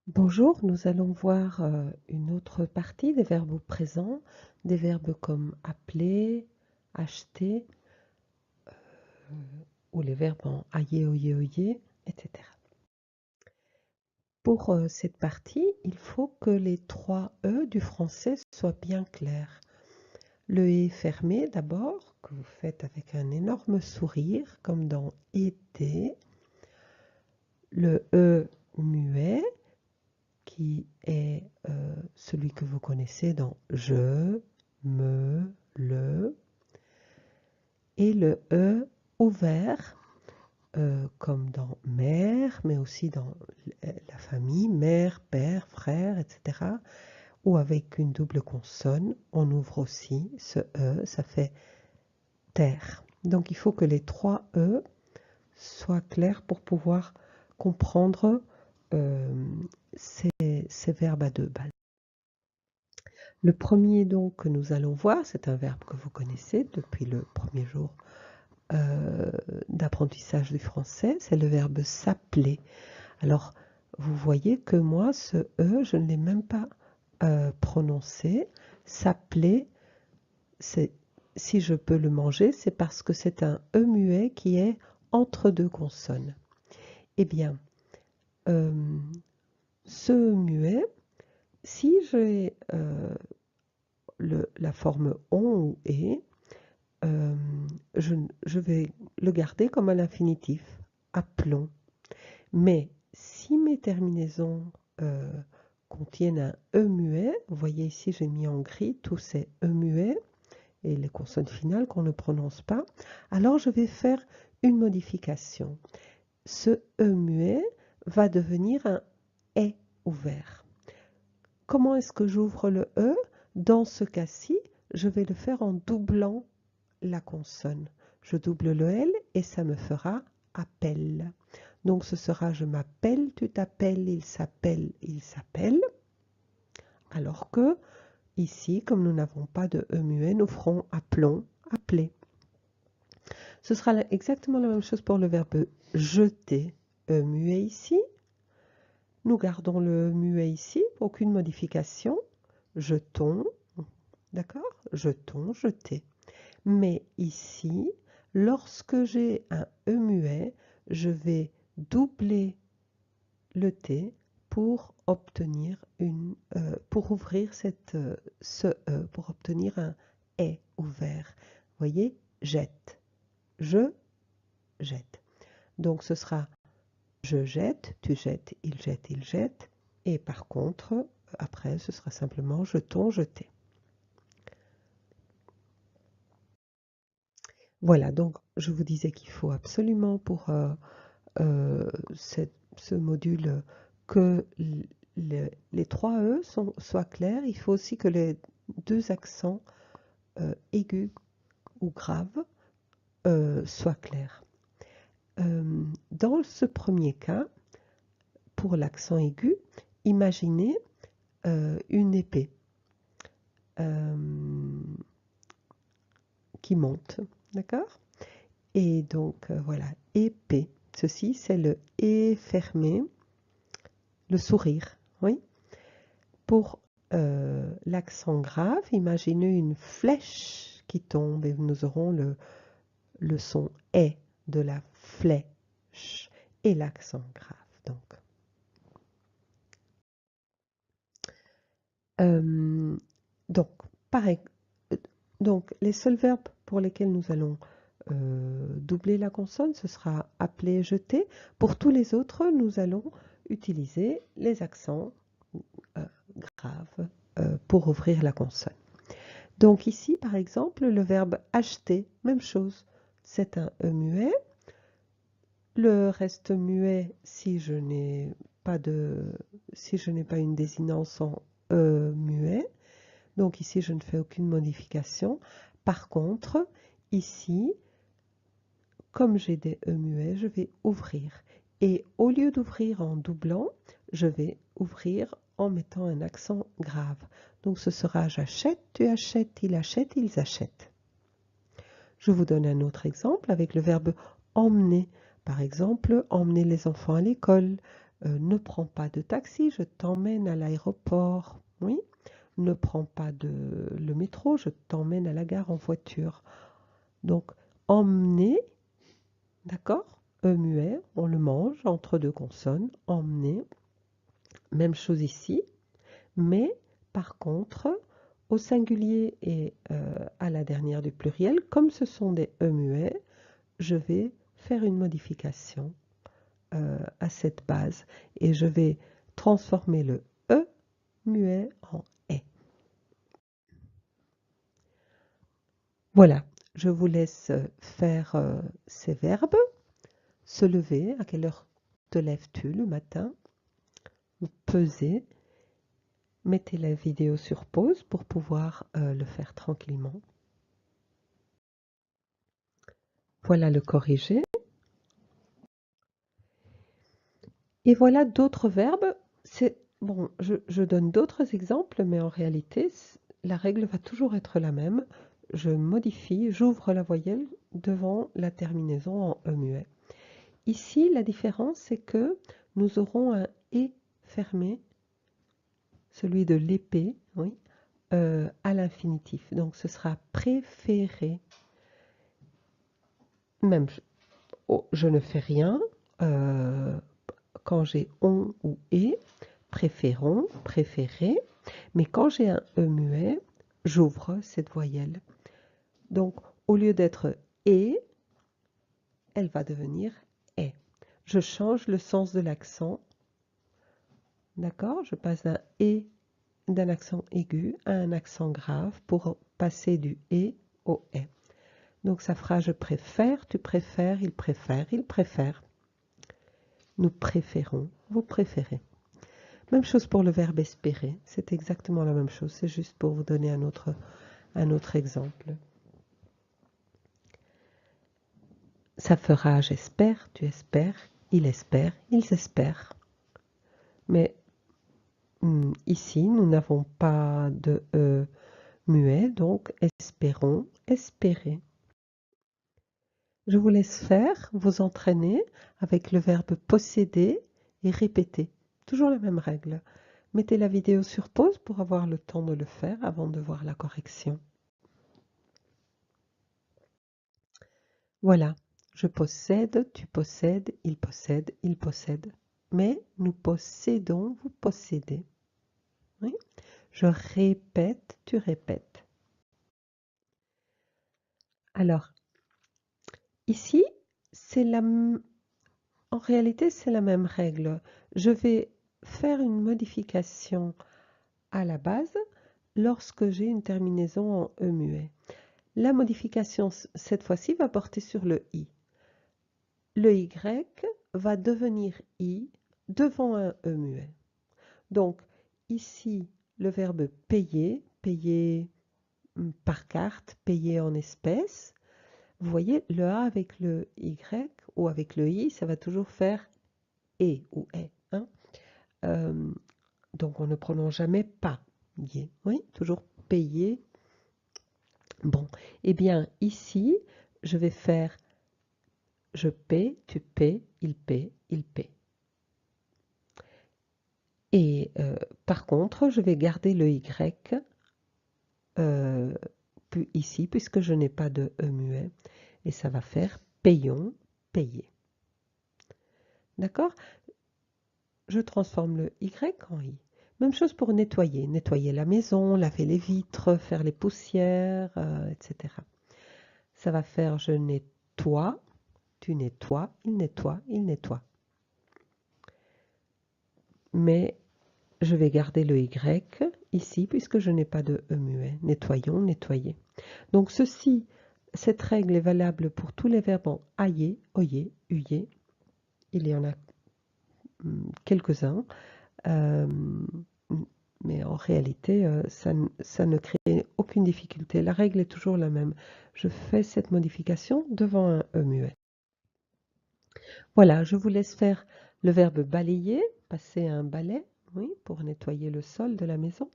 Bonjour, nous allons voir une autre partie des verbes au présent, des verbes comme appeler, acheter, ou les verbes en ailler, oyer, oyer, etc. Pour cette partie, il faut que les trois E du français soient bien clairs. Le E fermé d'abord, que vous faites avec un énorme sourire, comme dans été. Le E muet, qui est celui que vous connaissez dans je, me, le, et le E ouvert, comme dans mère, mais aussi dans la famille, mère, père, frère, etc. Ou avec une double consonne, on ouvre aussi ce E, ça fait terre. Donc il faut que les trois E soient clairs pour pouvoir comprendre ces verbes à deux balles. Le premier donc que nous allons voir, c'est un verbe que vous connaissez depuis le premier jour d'apprentissage du français, c'est le verbe s'appeler. Alors, vous voyez que moi, ce E, je ne l'ai même pas prononcé. S'appeler, si je peux le manger, c'est parce que c'est un E muet qui est entre deux consonnes. Eh bien, ce muet, si j'ai la forme on ou est, je vais le garder comme un infinitif, appelons. Mais si mes terminaisons contiennent un E muet, vous voyez ici j'ai mis en gris tous ces E muets et les consonnes finales qu'on ne prononce pas, alors je vais faire une modification. Ce E muet va devenir un est ouvert. Comment est-ce que j'ouvre le E? Dans ce cas-ci, je vais le faire en doublant la consonne. Je double le L et ça me fera appel. Donc ce sera je m'appelle, tu t'appelles, il s'appelle, il s'appelle. Alors que ici, comme nous n'avons pas de E muet, nous ferons appelons, appeler. Ce sera exactement la même chose pour le verbe jeter, E muet ici. Nous gardons le muet ici, aucune modification. Jetons, d'accord? Jetons, jeter. Mais ici, lorsque j'ai un E muet, je vais doubler le T pour obtenir pour ouvrir ce E, pour obtenir un est ouvert. Vous voyez, jette, je jette. Donc ce sera je jette, tu jettes, il jette, il jette. Et par contre, après, ce sera simplement jetons, jeter. Voilà, donc je vous disais qu'il faut absolument pour ce module que les trois E soient clairs. Il faut aussi que les deux accents aigus ou graves soient clairs. Dans ce premier cas, pour l'accent aigu, imaginez une épée qui monte, d'accord? Et donc voilà, épée. Ceci, c'est le et fermé, le sourire, oui. Pour l'accent grave, imaginez une flèche qui tombe et nous aurons le son est de la flèche et l'accent grave. Donc, pareil. Donc, les seuls verbes pour lesquels nous allons doubler la consonne, ce sera appeler, jeter. Pour tous les autres, nous allons utiliser les accents graves pour ouvrir la consonne. Donc ici, par exemple, le verbe acheter, même chose. C'est un E muet. Le reste muet, si je n'ai pas une désinence en E muet. Donc ici, je ne fais aucune modification. Par contre, ici, comme j'ai des E muets, je vais ouvrir. Et au lieu d'ouvrir en doublant, je vais ouvrir en mettant un accent grave. Donc ce sera j'achète, tu achètes, ils achètent. Je vous donne un autre exemple avec le verbe emmener. Par exemple, emmener les enfants à l'école, Ne prends pas de taxi, je t'emmène à l'aéroport. Oui. Ne prends pas le métro, je t'emmène à la gare en voiture. Donc, emmener, d'accord? E muet, on le mange entre deux consonnes. Emmener. Même chose ici. Mais, par contre, au singulier et à la dernière du pluriel, comme ce sont des E muets, je vais faire une modification à cette base et je vais transformer le E muet en E. Voilà, je vous laisse faire ces verbes. Se lever, à quelle heure te lèves-tu le matin? Peser, mettez la vidéo sur pause pour pouvoir le faire tranquillement. Voilà le corrigé. Et voilà d'autres verbes. Bon, je donne d'autres exemples, mais en réalité, la règle va toujours être la même. Je modifie, j'ouvre la voyelle devant la terminaison en E muet. Ici, la différence, c'est que nous aurons un « et » fermé, celui de l'épée, oui, à l'infinitif. Donc, ce sera préféré. Même, je ne fais rien. Quand j'ai on ou et, préférons, préféré. Mais quand j'ai un E muet, j'ouvre cette voyelle. Donc, au lieu d'être et, elle va devenir est. Je change le sens de l'accent. D'accord? Je passe d'un et, d'un accent aigu à un accent grave pour passer du et au est. Donc, ça fera je préfère, tu préfères, il préfère, il préfère. Nous préférons, vous préférez. Même chose pour le verbe espérer, c'est exactement la même chose, c'est juste pour vous donner un autre exemple. Ça fera j'espère, tu espères, ils espèrent. Mais ici, nous n'avons pas de E muet, donc espérons, espérer. Je vous laisse faire, vous entraîner avec le verbe posséder et répéter. Toujours la même règle. Mettez la vidéo sur pause pour avoir le temps de le faire avant de voir la correction. Voilà, je possède, tu possèdes, il possède. Mais nous possédons, vous possédez. Oui. Je répète, tu répètes. Alors, ici, en réalité, c'est la même règle. Je vais faire une modification à la base lorsque j'ai une terminaison en E muet. La modification, cette fois-ci, va porter sur le I. Le Y va devenir I devant un E muet. Donc, ici, le verbe payer, payer par carte, payer en espèces. Vous voyez, le A avec le Y ou avec le I, ça va toujours faire et ou est. Hein? Donc, on ne prononce jamais pas. Oui, toujours payer. Bon, eh bien, ici, je vais faire je paie, tu paies, il paie, il paie. Et par contre, je vais garder le Y ici, puisque je n'ai pas de E muet. Et ça va faire payons, payer. D'accord? Je transforme le Y en I. Même chose pour nettoyer. Nettoyer la maison, laver les vitres, faire les poussières, etc. Ça va faire je nettoie, tu nettoies, il nettoie, il nettoie. Mais je vais garder le Y ici puisque je n'ai pas de E muet. Nettoyons, nettoyer. Donc cette règle est valable pour tous les verbes en ailler, oyer, uyer. Il y en a quelques-uns. Mais en réalité, ça ne crée aucune difficulté. La règle est toujours la même. Je fais cette modification devant un E muet. Voilà, je vous laisse faire le verbe balayer, passer un balai, oui, pour nettoyer le sol de la maison.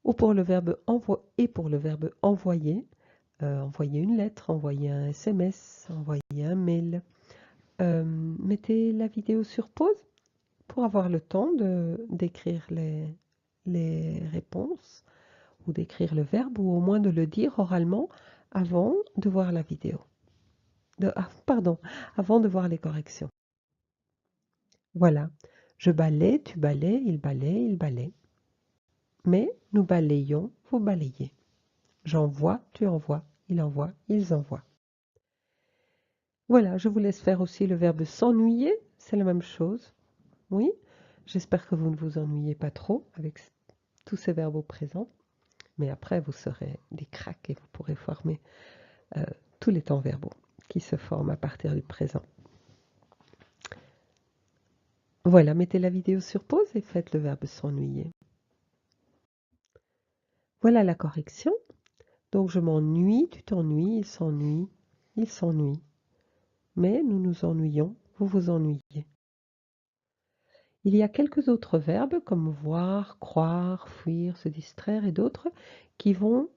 Ou pour le verbe envoyer, envoyer une lettre, envoyer un SMS, envoyer un mail. Mettez la vidéo sur pause pour avoir le temps d'écrire les réponses ou d'écrire le verbe ou au moins de le dire oralement avant de voir la vidéo. Pardon, avant de voir les corrections. Voilà, je balaie, tu balais, il balaie, il balaie. Mais nous balayons, vous balayez. J'envoie, tu envoies, il envoie, ils envoient. Voilà, je vous laisse faire aussi le verbe s'ennuyer, c'est la même chose. Oui, j'espère que vous ne vous ennuyez pas trop avec tous ces verbes au présent. Mais après, vous serez des cracks et vous pourrez former tous les temps verbaux qui se forment à partir du présent. Voilà, mettez la vidéo sur pause et faites le verbe s'ennuyer. Voilà la correction. Donc je m'ennuie, tu t'ennuies, il s'ennuie, il s'ennuie. Mais nous nous ennuyons, vous vous ennuyez. Il y a quelques autres verbes comme voir, croire, fuir, se distraire et d'autres qui sont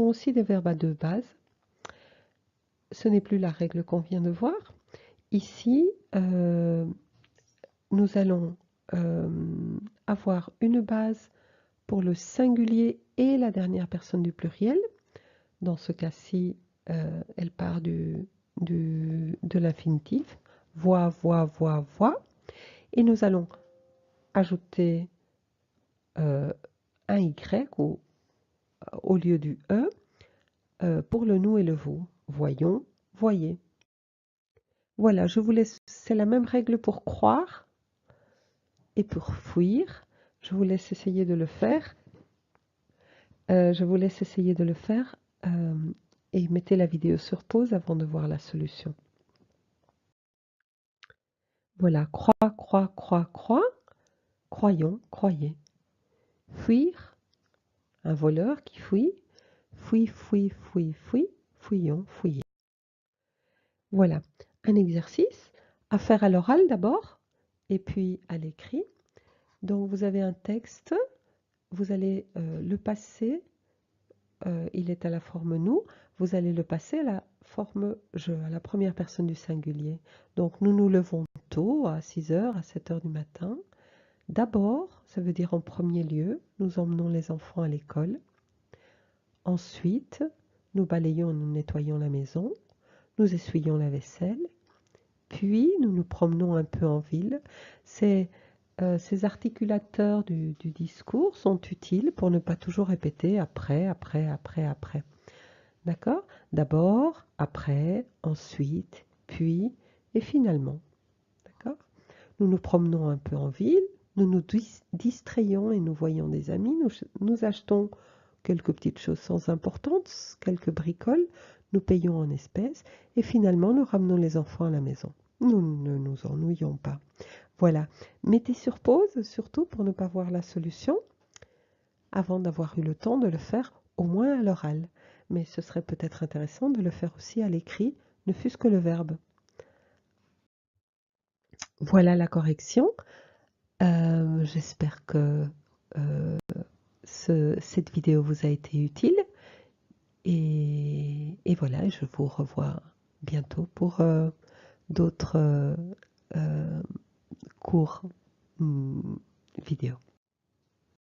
aussi des verbes à deux bases. Ce n'est plus la règle qu'on vient de voir. Ici, nous allons avoir une base pour le singulier et la dernière personne du pluriel. Dans ce cas-ci, elle part de l'infinitif. Voit, voit, voit, voit. Et nous allons ajouter un Y au lieu du E pour le nous et le vous. Voyons, voyez. Voilà, je vous laisse, c'est la même règle pour croire et pour fuir. Je vous laisse essayer de le faire. Et mettez la vidéo sur pause avant de voir la solution. Voilà, croire, croire, croire, croire. Croyons, croyez. Fuir, un voleur qui fuit. Fuit, fuit, fuit, fuit. Fuyons, fuyez. Voilà, un exercice à faire à l'oral d'abord et puis à l'écrit. Donc vous avez un texte, vous allez le passer, il est à la forme nous, vous allez le passer à la forme je, à la première personne du singulier. Donc nous nous levons tôt, à 6 h, à 7 h du matin. D'abord, ça veut dire en premier lieu, nous emmenons les enfants à l'école. Ensuite, nous balayons et nous nettoyons la maison. Nous essuyons la vaisselle. Puis, nous nous promenons un peu en ville. Ces articulateurs du discours sont utiles pour ne pas toujours répéter après, après, après, après. D'accord? D'abord, après, ensuite, puis et finalement. D'accord? Nous nous promenons un peu en ville, nous nous distrayons et nous voyons des amis, nous achetons quelques petites choses sans importance, quelques bricoles, nous payons en espèces et finalement nous ramenons les enfants à la maison. Nous ne nous ennuyons pas. Voilà, mettez sur pause surtout pour ne pas voir la solution avant d'avoir eu le temps de le faire au moins à l'oral. Mais ce serait peut-être intéressant de le faire aussi à l'écrit, ne fût-ce que le verbe. Voilà la correction. J'espère que cette vidéo vous a été utile. Et voilà, je vous revois bientôt pour d'autres cours vidéo.